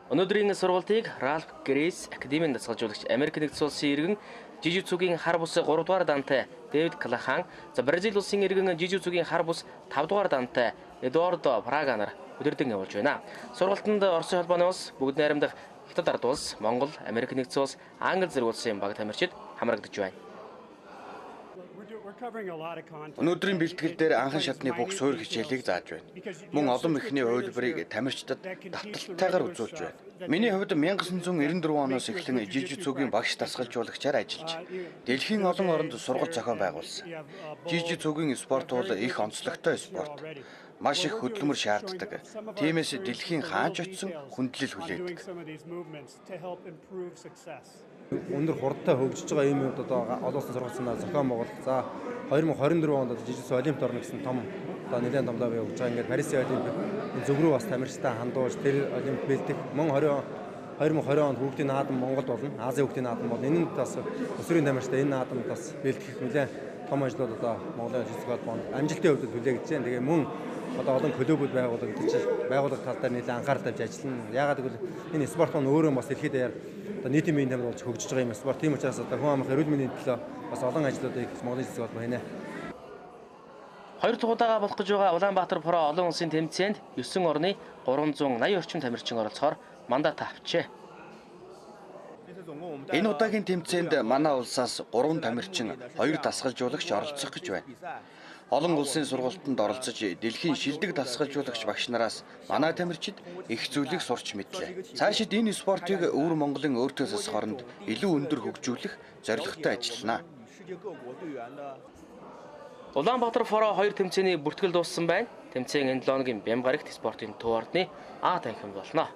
Өнөөдрийн сургалтыг Ralph Grace Академийн дасгалжуулагч Америк нэгдсэн улсын иргэн жижигцүгийн хар бус 3 дугаар дантай Дэвид Клахан, Бразил улсын иргэн жижигцүгийн хар бус 5 дугаар дантай Эдуардо Прага нар удирдан явуулж байна. Сургалтанд Оросын холбооны улс, бүгд найрамдах Хятад ард улс, Монгол, Америк нэгдсэн улс, Англи зэрэг улсын баг тамирчид хамрагдаж байна. Өнөөдрийн бэлтгэл дээр анхан шатны бүх суурь хичээлийг зааж байна. Мөн олон мэхний хувилбарыг тамирчдад давталтайгаар үзүүлж байна. Миний хувьд 1994 оноос эхлэн жижигцүгийн багш дасгалжуулагчаар ажиллаж, дэлхийн олон оронд сургалт зохион байгуулсан. Жижигцүгийн спорт бол их онцлогтой спорт. Маш их хөдөлмөр шаарддаг. Тиймээс дэлхийн хаач очисон хүндлэл хүлээдэг. Өндөр хурдтай хөгжиж байгаа юм уу одоо олон улсын сургалтын зохион байгуулалт. За 2024 онд жижигс олимпиад орно гэсэн том одоо нэлээд том даваа явуулж байгаа. Ингээд Парисын олимпиад зөв рүү бас тамирчтай хандуулж тэр олимпиад бэлдэх. Мөн 2020 онд хүүхдийн наадам Монголд болно. Азийн хүүхдийн наадам бол энэ нь бас өсвөрийн тамирчтай энэ наадамд бас бэлтгэх нэлээд том ажлууд одоо Монголын жижиг холбоонд амжилтын хувьд хүлээгдэж байна. Тэгээ мөн одоо олон клубуд байгуулах тал дээр нэлээд анхаарал тавьж ажиллана. Яагаад гэвэл энэ спорт нь өөрөө бас дэлхийд даяар одоо нийтийн биеийн тамир болж хөгжиж байгаа юм спорт. Тийм учраас одоо хүн амын эрүүл мэндийн төлөө бас олон ажлуудыг Монголын жижиг холбоо хийнэ. Хоёр дахь удаага болох гэж байгаа Улаанбаатар Про олон улсын тэмцээнд 9 орны 380 орчим тамирчин оролцохоор мандат авчээ. Энэ удаагийн тэмцээнд манай улсаас 3 тамирчин, 2 дасгалжуулагч оролцох гэж байна. Олон улсын сургалтанд оролцож дэлхийн шилдэг дасгалжуулагч багш нараас манай тамирчид их зүйлийг сурч мэдлээ. Цаашид энэ спортыг өвөр Монголын өөртөө засах оронд илүү өндөр хөгжүүлэх зорилготой ажиллана. Улаанбаатар Про 2 тэмцээний бүртгэл дууссан байна. Тэмцээн энэ 7 өдрийн Бямгарагт спортын төв ордны А танхимд болно.